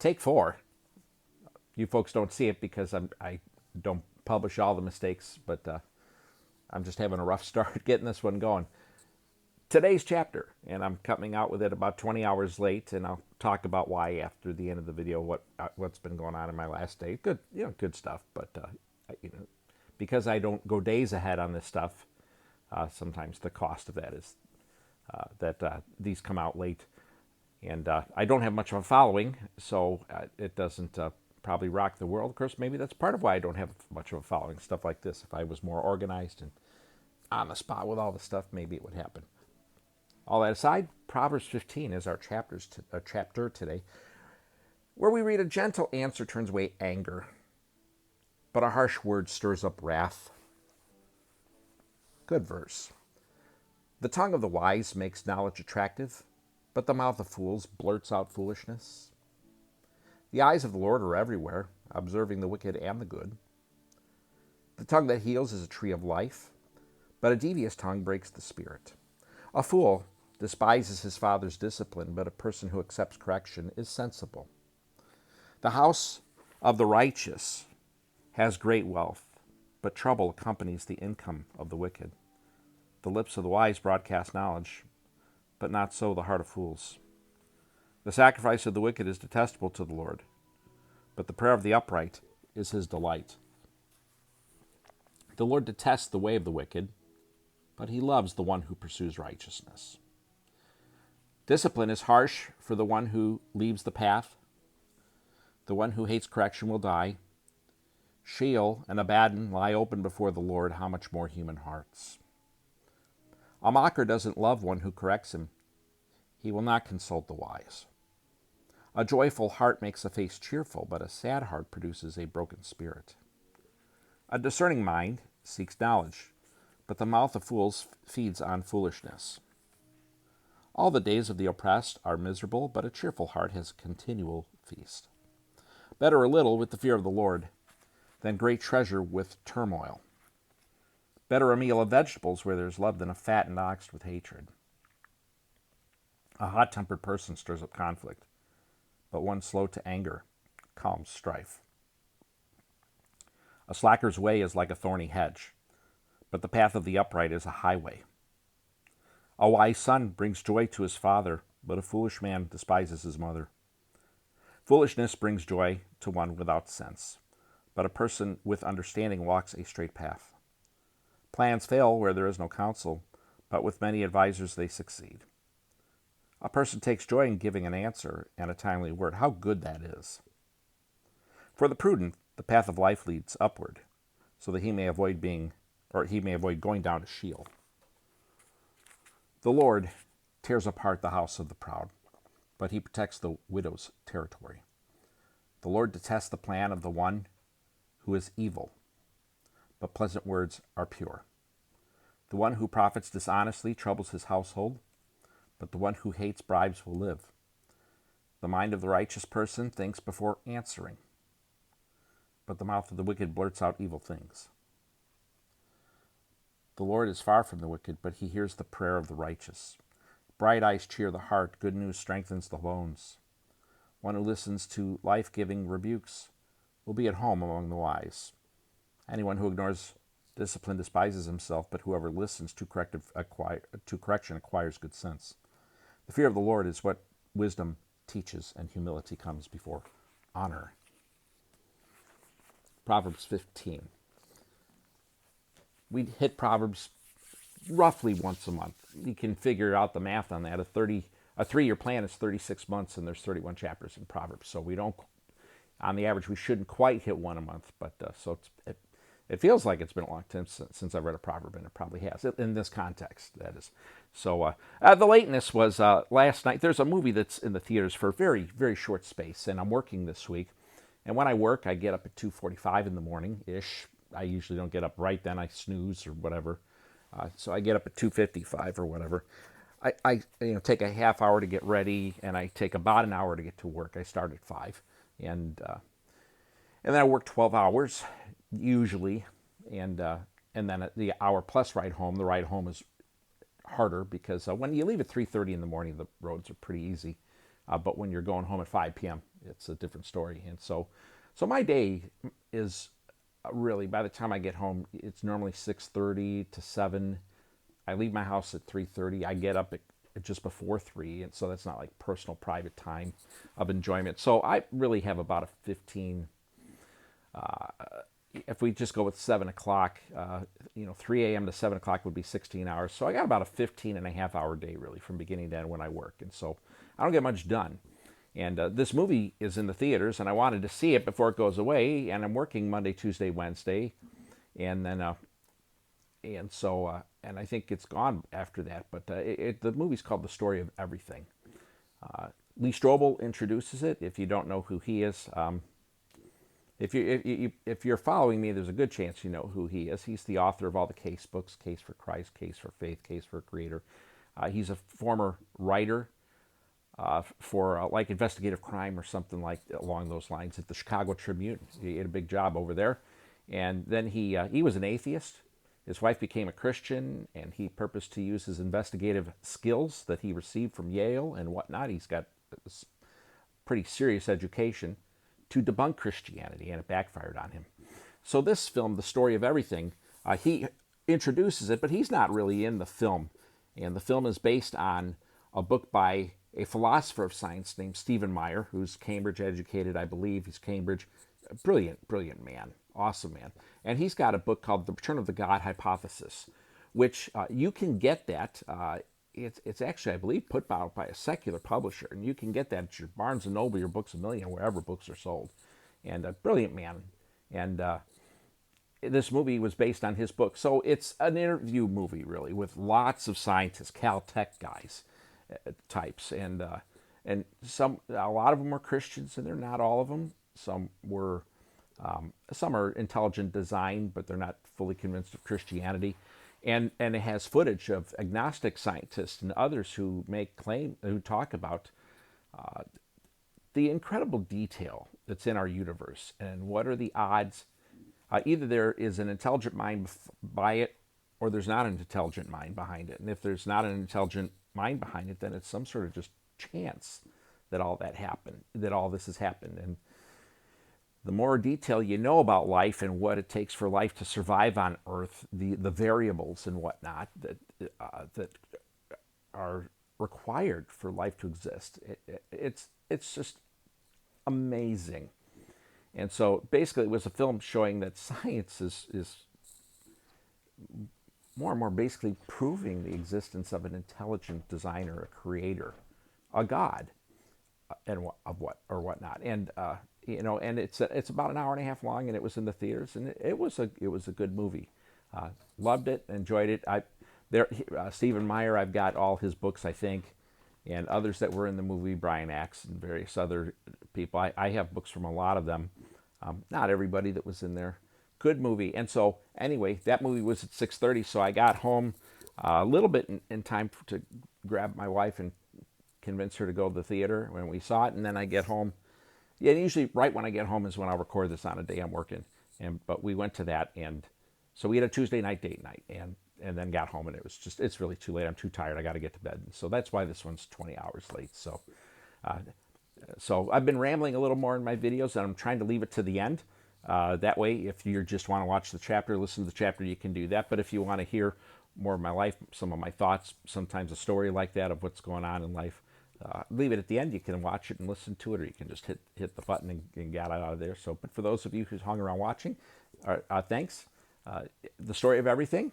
Take 4. You folks don't see it because I don't publish all the mistakes, but I'm just having a rough start getting this one going. Today's chapter, and I'm coming out with it about 20 hours late, and I'll talk about why after the end of the video, what's been going on in my last day. Good, good stuff, but because I don't go days ahead on this stuff, sometimes the cost of that is that these come out late, and I don't have much of a following, so it doesn't probably rock the world. Of course, maybe that's part of why I don't have much of a following. Stuff like this, if I was more organized and on the spot with all the stuff, maybe it would happen. All that aside, Proverbs 15 is our chapter today, where we read, a gentle answer turns away anger, but a harsh word stirs up wrath. Good verse. The tongue of the wise makes knowledge attractive, but the mouth of fools blurts out foolishness. The eyes of the Lord are everywhere, observing the wicked and the good. The tongue that heals is a tree of life, but a devious tongue breaks the spirit. A fool despises his father's discipline, but a person who accepts correction is sensible. The house of the righteous has great wealth, but trouble accompanies the income of the wicked. The lips of the wise broadcast knowledge, but not so the heart of fools. The sacrifice of the wicked is detestable to the Lord, but the prayer of the upright is his delight. The Lord detests the way of the wicked, but he loves the one who pursues righteousness. Discipline is harsh for the one who leaves the path. The one who hates correction will die. Sheol and Abaddon lie open before the Lord, how much more human hearts. A mocker doesn't love one who corrects him. He will not consult the wise. A joyful heart makes a face cheerful, but a sad heart produces a broken spirit. A discerning mind seeks knowledge, but the mouth of fools feeds on foolishness. All the days of the oppressed are miserable, but a cheerful heart has a continual feast. Better a little with the fear of the Lord than great treasure with turmoil. Better a meal of vegetables where there is love than a fattened ox with hatred. A hot-tempered person stirs up conflict, but one slow to anger calms strife. A slacker's way is like a thorny hedge, but the path of the upright is a highway. A wise son brings joy to his father, but a foolish man despises his mother. Foolishness brings joy to one without sense, but a person with understanding walks a straight path. Plans fail where there is no counsel, but with many advisers they succeed. A person takes joy in giving an answer and a timely word. How good that is. For the prudent, the path of life leads upward, so that he may avoid going down to Sheol. The Lord tears apart the house of the proud, but he protects the widow's territory. The Lord detests the plan of the one who is evil, but pleasant words are pure. The one who profits dishonestly troubles his household, but the one who hates bribes will live. The mind of the righteous person thinks before answering, but the mouth of the wicked blurts out evil things. The Lord is far from the wicked, but he hears the prayer of the righteous. Bright eyes cheer the heart, good news strengthens the bones. One who listens to life-giving rebukes will be at home among the wise. Anyone who ignores discipline despises himself, but whoever listens to correction acquires good sense. The fear of the Lord is what wisdom teaches, and humility comes before honor. Proverbs 15. We hit Proverbs roughly once a month. You can figure out the math on that. A 3-year plan is 36 months, and there's 31 chapters in Proverbs. So we don't, on the average, we shouldn't quite hit one a month. But so it feels like it's been a long time since I've read a proverb, and it probably has, in this context, that is. So the lateness was last night. There's a movie that's in the theaters for a very, very short space, and I'm working this week. And when I work, I get up at 2:45 in the morning-ish. I usually don't get up right then. I snooze or whatever. So I get up at 2:55 or whatever. I take a half hour to get ready, and I take about an hour to get to work. I start at 5. And then I work 12 hours, usually. And then the hour plus ride home. The ride home is harder because when you leave at 3:30 in the morning, the roads are pretty easy. But when you're going home at 5 p.m., it's a different story. And so my day is really, by the time I get home, it's normally 6:30 to 7. I leave my house at 3:30. I get up at just before 3, and so that's not like personal private time of enjoyment. So I really have about a 15, if we just go with 7 o'clock, 3 a.m. to 7 o'clock would be 16 hours. So I got about a 15 and a half hour day, really, from beginning to end when I work. And so I don't get much done. And this movie is in the theaters, and I wanted to see it before it goes away. And I'm working Monday, Tuesday, Wednesday. And then, and I think it's gone after that. But the movie's called The Story of Everything. Lee Strobel introduces it. If you don't know who he is, if you're following me, there's a good chance you know who he is. He's the author of all the case books: Case for Christ, Case for Faith, Case for Creator. He's a former writer for like investigative crime or something like along those lines at the Chicago Tribune. He had a big job over there, and then he was an atheist. His wife became a Christian, and he purposed to use his investigative skills that he received from Yale and whatnot. He's got a pretty serious education to debunk Christianity, and it backfired on him. So this film, The Story of Everything, he introduces it, but he's not really in the film. And the film is based on a book by a philosopher of science named Stephen Meyer, who's Cambridge educated, I believe. He's Cambridge. Brilliant, brilliant man. Awesome man. And he's got a book called The Return of the God Hypothesis, which you can get that. It's actually, I believe, put out by a secular publisher, and you can get that at your Barnes & Noble, your Books A Million, wherever books are sold. And a brilliant man. And this movie was based on his book. So it's an interview movie, really, with lots of scientists, Caltech guys, types. And a lot of them were Christians, and they're not all of them. Some are intelligent design, but they're not fully convinced of Christianity. And it has footage of agnostic scientists and others who talk about the incredible detail that's in our universe and what are the odds. Either there is an intelligent mind by it, or there's not an intelligent mind behind it. And if there's not an intelligent mind behind it, then it's some sort of just chance that all this has happened. And the more detail you know about life and what it takes for life to survive on Earth, the variables and whatnot that are required for life to exist, it's just amazing. And so basically it was a film showing that science is more and more basically proving the existence of an intelligent designer, a creator, a god, and of what or whatnot. And and it's about an hour and a half long, and it was in the theaters, and it was a good movie. Loved it, enjoyed it. Stephen Meyer, I've got all his books, I think, and others that were in the movie, Brian Axe and various other people. I have books from a lot of them. Not everybody that was in there. Good movie. And so anyway, that movie was at 6:30, so I got home a little bit in time to grab my wife and convince her to go to the theater when we saw it, and then I get home. Yeah, usually right when I get home is when I'll record this on a day I'm working. But we went to that, and so we had a Tuesday night date night, and then got home, and it's really too late. I'm too tired. I got to get to bed. And so that's why this one's 20 hours late. So I've been rambling a little more in my videos, and I'm trying to leave it to the end. That way, if you just want to watch the chapter, listen to the chapter, you can do that. But if you want to hear more of my life, some of my thoughts, sometimes a story like that of what's going on in life, leave it at the end. You can watch it and listen to it, or you can just hit the button and get it out of there. So, but for those of you who's hung around watching, thanks. The Story of Everything,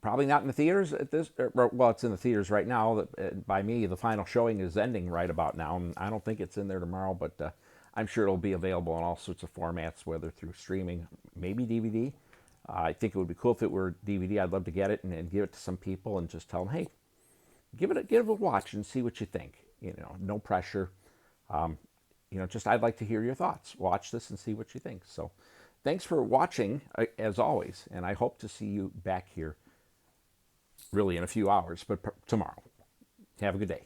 probably not in the theaters at this. Well, it's in the theaters right now. By me, the final showing is ending right about now, and I don't think it's in there tomorrow, but I'm sure it'll be available in all sorts of formats, whether through streaming, maybe DVD. I think it would be cool if it were DVD. I'd love to get it and give it to some people and just tell them, hey, give it a watch and see what you think. No pressure. Just I'd like to hear your thoughts. Watch this and see what you think. So thanks for watching, as always, and I hope to see you back here really in a few hours, but tomorrow. Have a good day.